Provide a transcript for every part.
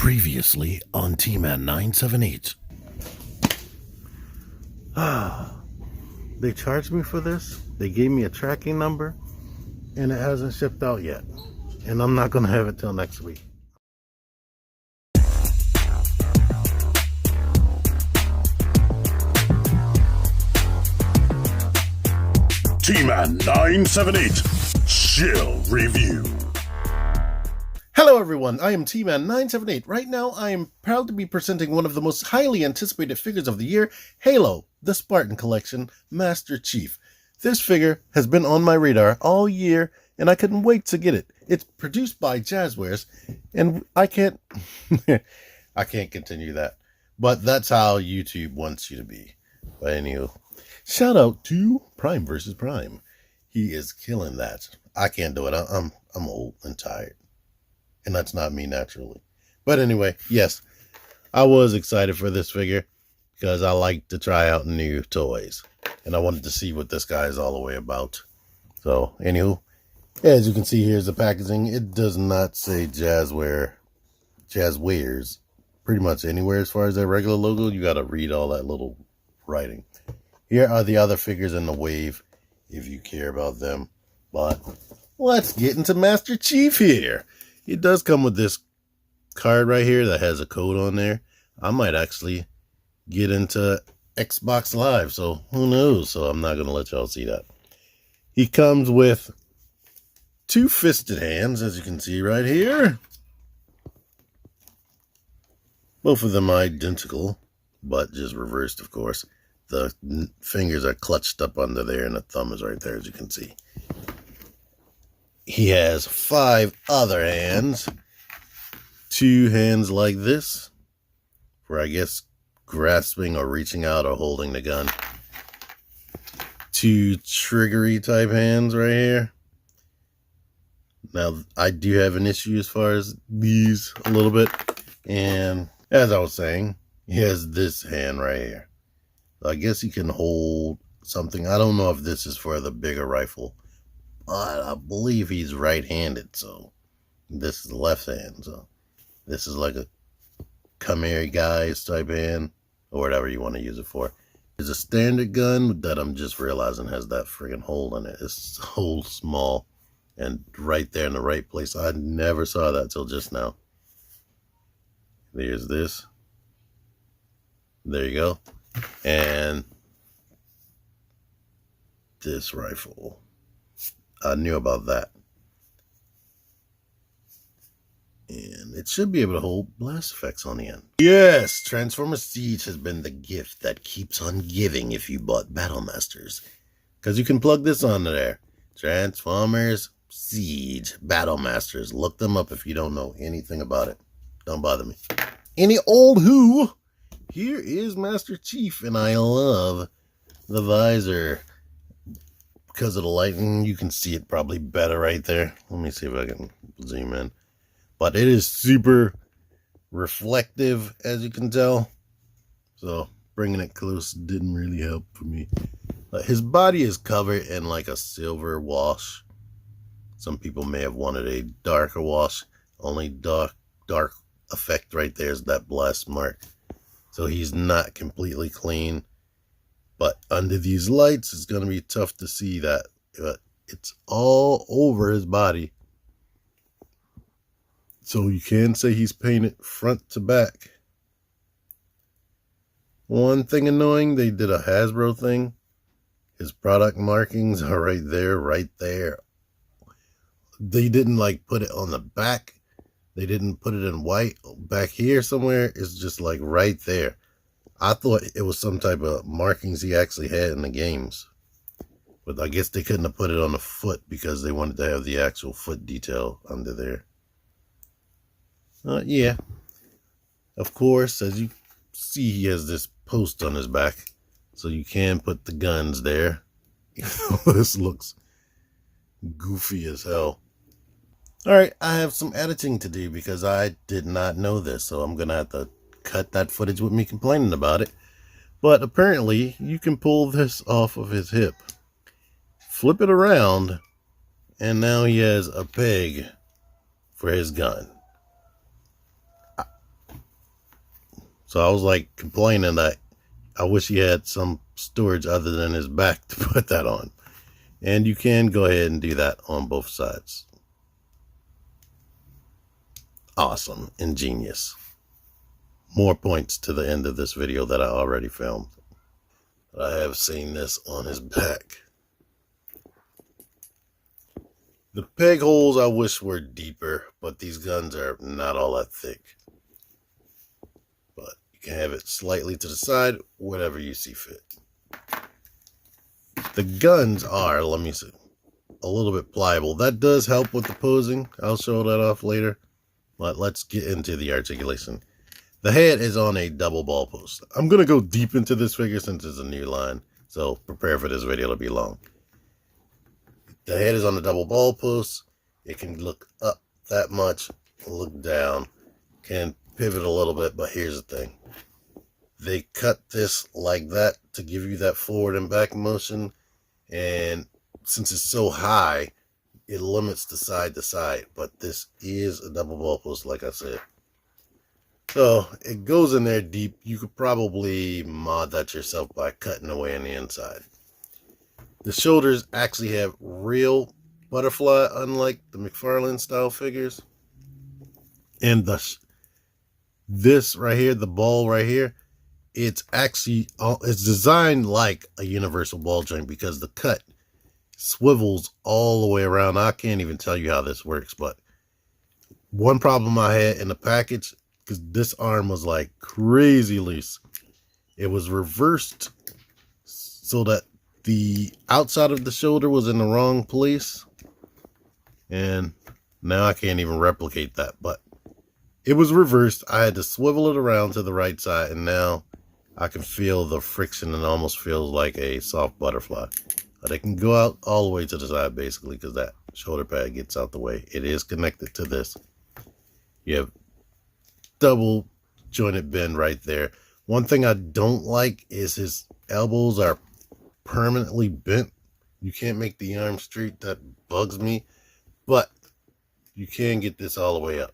Previously on T-Man 978. They charged me for this. They gave me a tracking number, and it hasn't shipped out yet. And I'm not going to have it till next week. T-Man 978 Chill Review. Hello everyone, I am T-Man 978. Right now I am proud to be presenting one of the most highly anticipated figures of the year, Halo, the Spartan Collection, Master Chief. This figure has been on my radar all year and I couldn't wait to get it. It's produced by Jazwares and I can't continue that. But that's how YouTube wants you to be. But anywho, shout out to Prime vs. Prime. He is killing that. I can't do it. I'm old and tired. And that's not me naturally. But anyway, yes, I was excited for this figure because I like to try out new toys. And I wanted to see what this guy is all the way about. So, anywho, as you can see, here's the packaging. It does not say Jazwares pretty much anywhere as far as their regular logo. You got to read all that little writing. Here are the other figures in the wave if you care about them. But let's get into Master Chief here. It does come with this card right here that has a code on there. I might actually get into Xbox Live, so who knows? So I'm not going to let y'all see that. He comes with two fisted hands, as you can see right here. Both of them are identical, but just reversed, of course. The fingers are clutched up under there, and the thumb is right there, as you can see. He has 5 other hands. 2 hands like this, for I guess grasping or reaching out or holding the gun. 2 triggery type hands right here. Now, I do have an issue as far as these a little bit. And as I was saying, he has this hand right here. So I guess he can hold something. I don't know if this is for the bigger rifle. I believe he's right-handed, so this is the left hand. So this is like a come here guys type hand, or whatever you want to use it for. It's a standard gun that I'm just realizing has that friggin' hole in it. It's so small and right there in the right place. I never saw that till just now. There's this. There you go. And this rifle. I knew about that. And it should be able to hold blast effects on the end. Yes, Transformers Siege has been the gift that keeps on giving if you bought Battle Masters. Because you can plug this onto there. Transformers Siege Battle Masters. Look them up if you don't know anything about it. Don't bother me. Any old who? Here is Master Chief, and I love the visor. Because of the lighting, you can see it probably better right there. Let me see if I can zoom in. But it is super reflective, as you can tell. So, bringing it close didn't really help for me. His body is covered in like a silver wash. Some people may have wanted a darker wash. Only dark effect right there is that blast mark. So, he's not completely clean. But under these lights, it's going to be tough to see that. But it's all over his body. So you can say he's painted front to back. One thing annoying, they did a Hasbro thing. His product markings are right there, right there. They didn't like put it on the back. They didn't put it in white. Back here somewhere, it's just like right there. I thought it was some type of markings he actually had in the games. But I guess they couldn't have put it on the foot because they wanted to have the actual foot detail under there. Yeah. Of course, as you see, he has this post on his back. So you can put the guns there. This looks goofy as hell. Alright, I have some editing to do because I did not know this. So I'm going to have to cut that footage with me complaining about it. But apparently you can pull this off of his hip, flip it around, and now he has a peg for his gun. So I was like complaining that I wish he had some storage other than his back to put that on. And you can go ahead and do that on both sides. Awesome. Ingenious. More points to the end of this video that I already filmed. I have seen this on his back. The peg holes I wish were deeper, but these guns are not all that thick. But you can have it slightly to the side, whatever you see fit. The guns are, let me see, a little bit pliable. That does help with the posing. I'll show that off later. But let's get into the articulation. The head is on a double ball post. I'm going to go deep into this figure since it's a new line. So prepare for this video to be long. The head is on a double ball post. It can look up that much, look down, can pivot a little bit, but here's the thing. They cut this like that to give you that forward and back motion, and since it's so high, it limits the side to side, but this is a double ball post like I said. So it goes in there deep. You could probably mod that yourself by cutting away on the inside. The shoulders actually have real butterfly, unlike the McFarlane style figures. And this right here, the ball right here, it's actually, it's designed like a universal ball joint because the cut swivels all the way around. I can't even tell you how this works, but one problem I had in the package, because this arm was like crazy loose, it was reversed so that the outside of the shoulder was in the wrong place, and now I can't even replicate that, but it was reversed. I had to swivel it around to the right side, and now I can feel the friction and almost feels like a soft butterfly. But it can go out all the way to the side basically because that shoulder pad gets out the way. It is connected to this. You have double jointed bend right there. One thing I don't like is his elbows are permanently bent. You can't make the arm straight. That bugs me, but you can get this all the way up.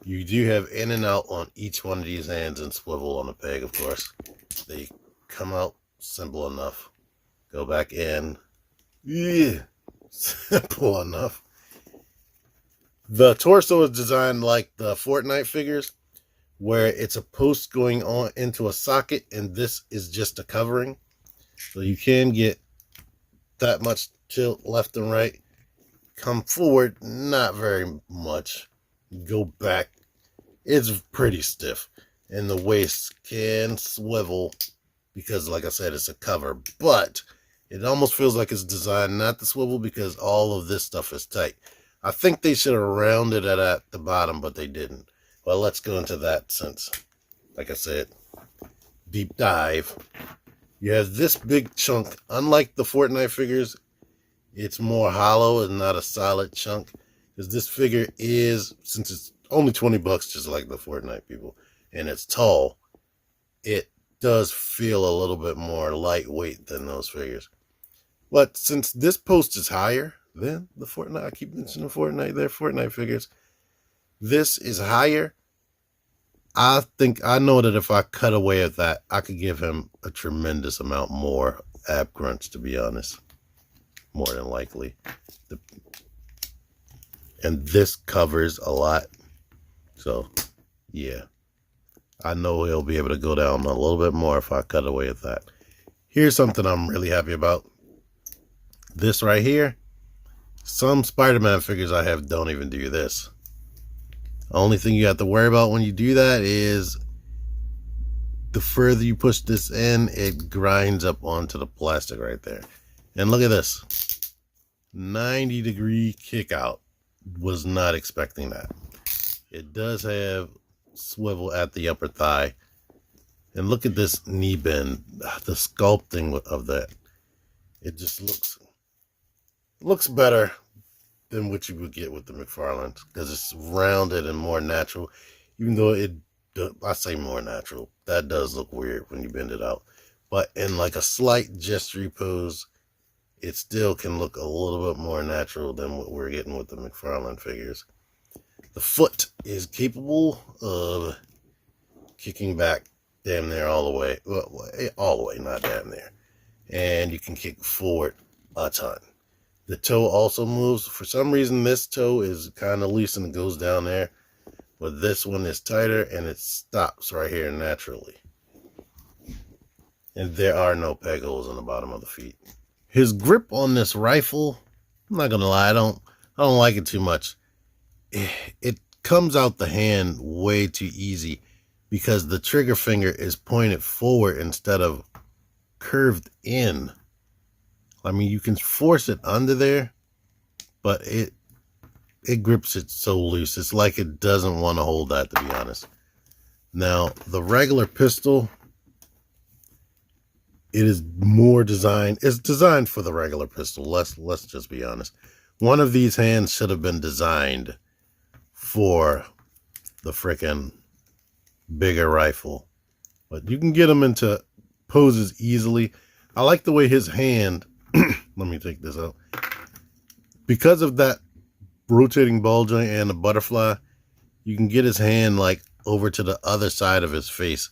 You do have in and out on each one of these hands and swivel on the peg, of course. They come out simple enough. Go back in. Yeah, simple enough. The torso is designed like the Fortnite figures, where it's a post going on into a socket, and this is just a covering. So you can get that much tilt left and right. Come forward, not very much. Go back. It's pretty stiff. And the waist can swivel because, like I said, it's a cover. But it almost feels like it's designed not to swivel because all of this stuff is tight. I think they should have rounded it at the bottom, but they didn't. Well, let's go into that since, like I said, deep dive. You have this big chunk. Unlike the Fortnite figures, it's more hollow and not a solid chunk. Because this figure is, since it's only 20 bucks, just like the Fortnite people, and it's tall, it does feel a little bit more lightweight than those figures. But since this post is higher than the Fortnite, I keep mentioning Fortnite, they're Fortnite figures. This is higher. I know that if I cut away at that, I could give him a tremendous amount more ab crunch, to be honest. More than likely. And this covers a lot. So, yeah. I know he'll be able to go down a little bit more if I cut away at that. Here's something I'm really happy about. This right here. Some Spider-Man figures I have don't even do this. The only thing you have to worry about when you do that is the further you push this in, it grinds up onto the plastic right there. And look at this. 90-degree kick out. Was not expecting that. It does have swivel at the upper thigh. And look at this knee bend. The sculpting of that. It just looks better than what you would get with the McFarlanes, because it's rounded and more natural. Even though I say more natural, that does look weird when you bend it out. But in like a slight gestury pose, it still can look a little bit more natural than what we're getting with the McFarlane figures. The foot is capable of kicking back damn near all the way. Well, all the way, not damn near. And you can kick forward a ton. The toe also moves. For some reason, this toe is kind of loose and it goes down there. But this one is tighter and it stops right here naturally. And there are no peg holes on the bottom of the feet. His grip on this rifle, I'm not gonna lie, I don't like it too much. It comes out the hand way too easy because the trigger finger is pointed forward instead of curved in. I mean, you can force it under there, but it grips it so loose. It's like it doesn't want to hold that, to be honest. Now, the regular pistol, it is more designed. It's designed for the regular pistol. Let's just be honest. One of these hands should have been designed for the frickin' bigger rifle. But you can get them into poses easily. I like the way his hand, let me take this out. Because of that rotating ball joint and the butterfly, you can get his hand like over to the other side of his face.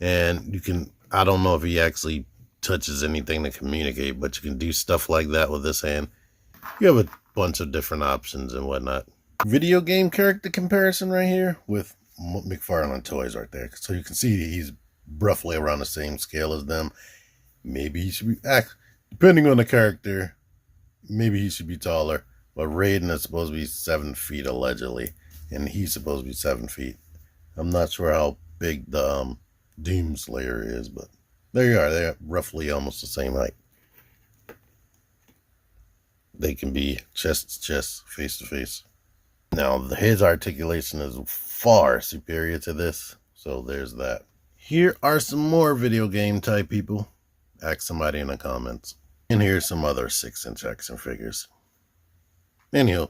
And you can, I don't know if he actually touches anything to communicate, but you can do stuff like that with this hand. You have a bunch of different options and whatnot. Video game character comparison right here with McFarlane Toys right there. So you can see he's roughly around the same scale as them. Maybe he should be, depending on the character, maybe he should be taller. But Raiden is supposed to be 7 feet allegedly, and he's supposed to be 7 feet. I'm not sure how big the Doom Slayer is, but there you are. They're roughly almost the same height. They can be chest to chest, face to face. Now, his articulation is far superior to this, so there's that. Here are some more video game type people. Ask somebody in the comments. And here's some other 6-inch action figures. Anyhow,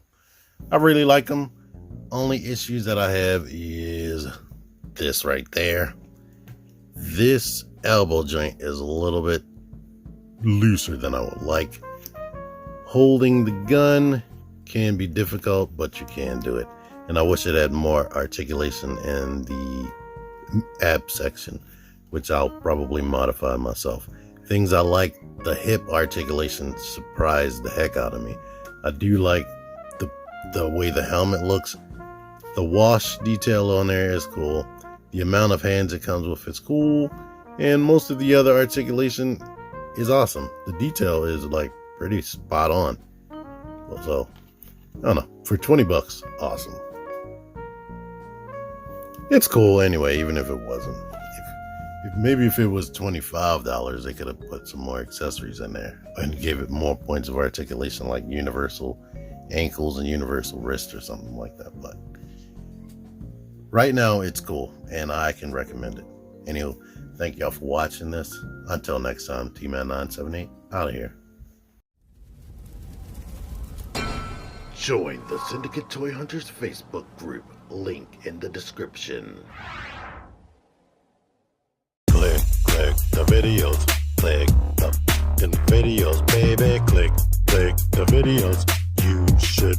I really like them. Only issues that I have is this right there. This elbow joint is a little bit looser than I would like. Holding the gun can be difficult, but you can do it. And I wish it had more articulation in the ab section, which I'll probably modify myself. Things I like, the hip articulation surprised the heck out of me. I do like the way the helmet looks. The wash detail on there is cool. The amount of hands it comes with is cool. And most of the other articulation is awesome. The detail is like pretty spot on. So, I don't know. For 20 bucks, awesome. It's cool anyway, even if it wasn't. Maybe if it was $25, they could have put some more accessories in there and gave it more points of articulation, like universal ankles and universal wrist or something like that. But right now, it's cool, and I can recommend it. Anyway, thank y'all for watching this. Until next time, T-Man978 out of here. Join the Syndicate Toy Hunters Facebook group. Link in the description. Click the videos. Click the videos, baby. Click the videos. You should